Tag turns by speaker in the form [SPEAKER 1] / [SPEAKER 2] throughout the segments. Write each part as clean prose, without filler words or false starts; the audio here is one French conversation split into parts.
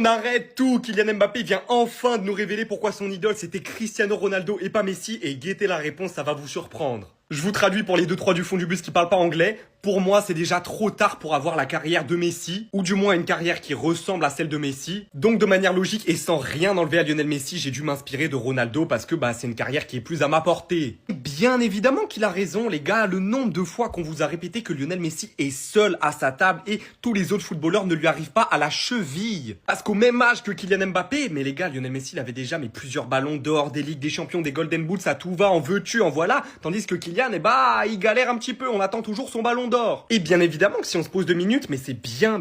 [SPEAKER 1] On arrête tout. Kylian Mbappé vient enfin de nous révéler pourquoi son idole c'était Cristiano Ronaldo et pas Messi. Et guettez la réponse, ça va vous surprendre. Je vous traduis pour les 2-3 du fond du bus qui parlent pas anglais. Pour moi, c'est déjà trop tard pour avoir la carrière de Messi, ou du moins une carrière qui ressemble à celle de Messi. Donc de manière logique et sans rien enlever à Lionel Messi, j'ai dû m'inspirer de Ronaldo parce que c'est une carrière qui est plus à ma portée. Bien évidemment qu'il a raison les gars, le nombre de fois qu'on vous a répété que Lionel Messi est seul à sa table et tous les autres footballeurs ne lui arrivent pas à la cheville. Parce qu'au même âge que Kylian Mbappé, mais les gars, Lionel Messi il avait déjà plusieurs ballons d'or, des Ligues des Champions, des Golden Boots, à tout va, en veux-tu, en voilà. Tandis que Kylian, il galère un petit peu, on attend toujours son ballon d'or. Et bien évidemment que si on se pose 2 minutes, mais c'est bien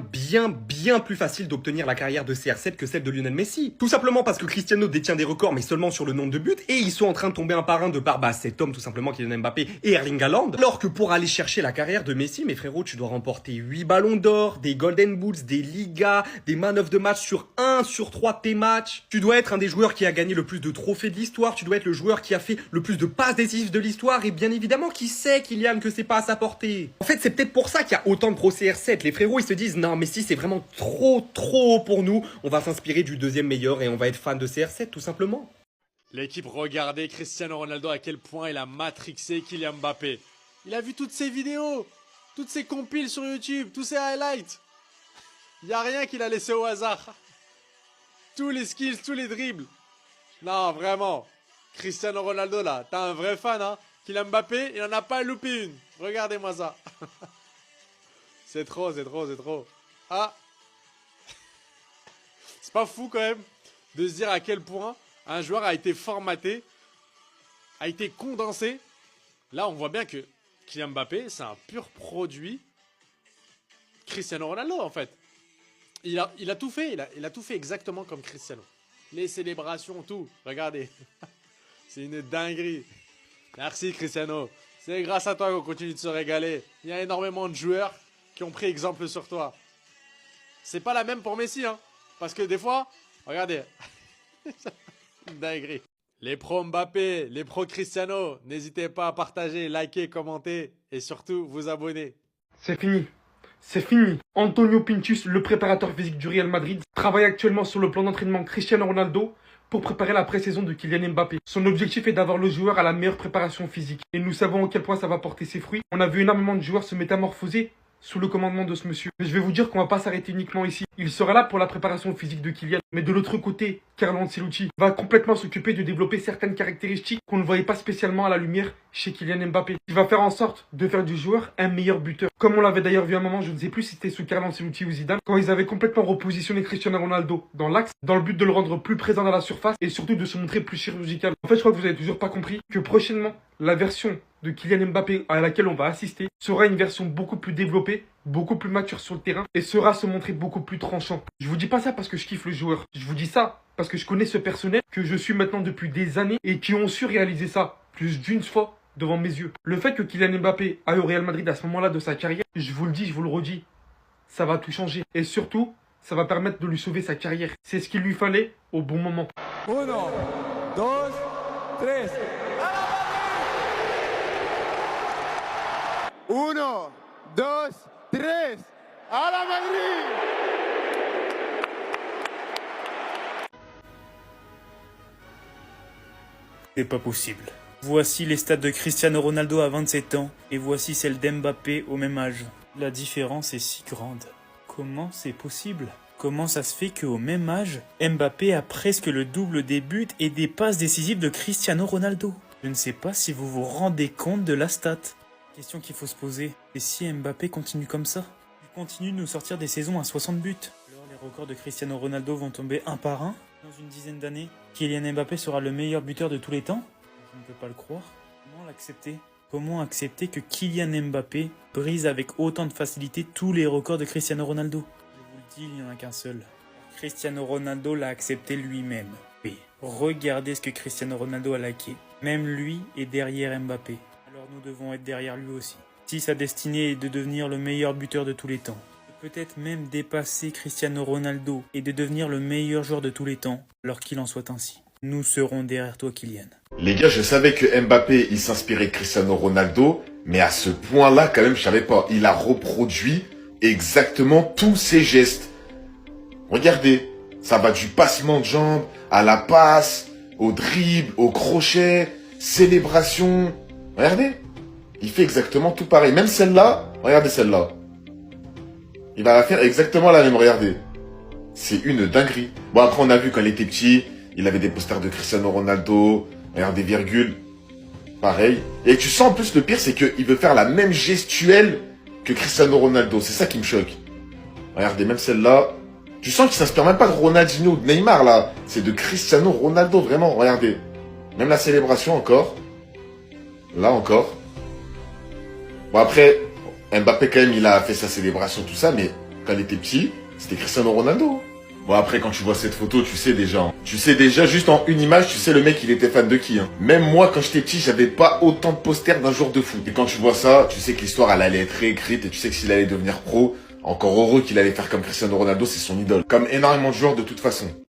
[SPEAKER 1] plus facile d'obtenir la carrière de CR7 que celle de Lionel Messi. Tout simplement parce que Cristiano détient des records, mais seulement sur le nombre de buts, et ils sont en train de tomber un par un de par cet homme tout simplement Kylian Mbappé et Erling Haaland. Alors que pour aller chercher la carrière de Messi, mes frérots, tu dois remporter 8 ballons d'or, des Golden Boots, des Ligas, des Man of the Match sur 1 sur 3 de tes matchs. Tu dois être un des joueurs qui a gagné le plus de trophées de l'histoire, tu dois être le joueur qui a fait le plus de passes décisives de l'histoire, et bien évidemment qui sait Kylian que c'est pas à sa portée. En fait, c'est peut-être pour ça qu'il y a autant de pro CR7. Les frérots, ils se disent non, Messi c'est vraiment trop haut pour nous. On va s'inspirer du deuxième meilleur et on va être fan de CR7 tout simplement.
[SPEAKER 2] L'équipe, regardez Cristiano Ronaldo à quel point il a matrixé Kylian Mbappé. Il a vu toutes ses vidéos, toutes ses compiles sur YouTube, tous ses highlights. Il n'y a rien qu'il a laissé au hasard. Tous les skills, tous les dribbles. Non, vraiment. Cristiano Ronaldo là, t'as un vrai fan hein. Kylian Mbappé, il en a pas loupé une. Regardez-moi ça. C'est trop. Ah. C'est pas fou quand même de se dire à quel point un joueur a été formaté, a été condensé. Là, on voit bien que Kylian Mbappé, c'est un pur produit Cristiano Ronaldo en fait. Il a tout fait, il a tout fait exactement comme Cristiano. Les célébrations, tout. Regardez. C'est une dinguerie. Merci Cristiano. C'est grâce à toi qu'on continue de se régaler. Il y a énormément de joueurs qui ont pris exemple sur toi. C'est pas la même pour Messi, hein. Parce que des fois, regardez. Une dinguerie. Les pros Mbappé, les pros Cristiano, n'hésitez pas à partager, liker, commenter et surtout vous abonner.
[SPEAKER 3] C'est fini. C'est fini. Antonio Pintus, le préparateur physique du Real Madrid, travaille actuellement sur le plan d'entraînement Cristiano Ronaldo pour préparer la pré-saison de Kylian Mbappé. Son objectif est d'avoir le joueur à la meilleure préparation physique. Et nous savons à quel point ça va porter ses fruits. On a vu énormément de joueurs se métamorphoser sous le commandement de ce monsieur. Mais je vais vous dire qu'on va pas s'arrêter uniquement ici. Il sera là pour la préparation physique de Kylian. Mais de l'autre côté, Carlo Ancelotti va complètement s'occuper de développer certaines caractéristiques qu'on ne voyait pas spécialement à la lumière chez Kylian Mbappé. Il va faire en sorte de faire du joueur un meilleur buteur. Comme on l'avait d'ailleurs vu à un moment, je ne sais plus si c'était sous Carlo Ancelotti ou Zidane, quand ils avaient complètement repositionné Cristiano Ronaldo dans l'axe, dans le but de le rendre plus présent dans la surface et surtout de se montrer plus chirurgical. En fait, je crois que vous avez toujours pas compris que prochainement, la version de Kylian Mbappé à laquelle on va assister sera une version beaucoup plus développée, beaucoup plus mature sur le terrain et sera se montrer beaucoup plus tranchant. Je vous dis pas ça parce que je kiffe le joueur. Je vous dis ça parce que je connais ce personnel que je suis maintenant depuis des années et qui ont su réaliser ça plus d'une fois devant mes yeux. Le fait que Kylian Mbappé aille au Real Madrid à ce moment-là de sa carrière, je vous le dis, je vous le redis, ça va tout changer. Et surtout, ça va permettre de lui sauver sa carrière. C'est ce qu'il lui fallait au bon moment.
[SPEAKER 4] 1, 2, 3. Uno, dos, tres. ¡A la Madrid!
[SPEAKER 5] C'est pas possible. Voici les stats de Cristiano Ronaldo à 27 ans et voici celles d'Mbappé au même âge. La différence est si grande. Comment c'est possible ? Comment ça se fait qu'au même âge, Mbappé a presque le double des buts et des passes décisives de Cristiano Ronaldo ? Je ne sais pas si vous vous rendez compte de la stat. Question qu'il faut se poser, et si Mbappé continue comme ça ? Il continue de nous sortir des saisons à 60 buts. Alors les records de Cristiano Ronaldo vont tomber un par un dans une dizaine d'années. Kylian Mbappé sera le meilleur buteur de tous les temps ? Je ne peux pas le croire. Comment l'accepter ? Comment accepter que Kylian Mbappé brise avec autant de facilité tous les records de Cristiano Ronaldo ? Je vous le dis, il n'y en a qu'un seul. Cristiano Ronaldo l'a accepté lui-même. Et regardez ce que Cristiano Ronaldo a laqué. Même lui est derrière Mbappé. Alors nous devons être derrière lui aussi. Si sa destinée est de devenir le meilleur buteur de tous les temps, peut-être même dépasser Cristiano Ronaldo et de devenir le meilleur joueur de tous les temps, alors qu'il en soit ainsi. Nous serons derrière toi, Kylian.
[SPEAKER 6] Les gars, je savais que Mbappé, il s'inspirait de Cristiano Ronaldo, mais à ce point-là, quand même, je savais pas. Il a reproduit exactement tous ses gestes. Regardez, Ça va du passement de jambes, à la passe, au dribble, au crochet, célébration. Regardez. Il fait exactement tout pareil. Même celle-là, regardez celle-là. Il va la faire exactement la même, regardez. C'est une dinguerie. Bon, après, on a vu quand il était petit, il avait des posters de Cristiano Ronaldo. Regardez, virgule. Pareil. Et tu sens en plus, le pire, c'est qu'il veut faire la même gestuelle que Cristiano Ronaldo. C'est ça qui me choque. Regardez, même celle-là. Tu sens qu'il s'inspire même pas de Ronaldinho ou de Neymar, là. C'est de Cristiano Ronaldo, vraiment. Regardez. Même la célébration, encore. Là, encore. Bon, après, Mbappé, quand même, il a fait sa célébration, tout ça, mais quand il était petit, c'était Cristiano Ronaldo. Bon, après, quand tu vois cette photo, tu sais déjà. Hein. Tu sais déjà, juste en une image, tu sais le mec, il était fan de qui. Hein. Même moi, quand j'étais petit, j'avais pas autant de posters d'un joueur de foot. Et quand tu vois ça, tu sais que l'histoire, elle allait être réécrite, et tu sais que s'il allait devenir pro, encore heureux qu'il allait faire comme Cristiano Ronaldo, c'est son idole. Comme énormément de joueurs de toute façon.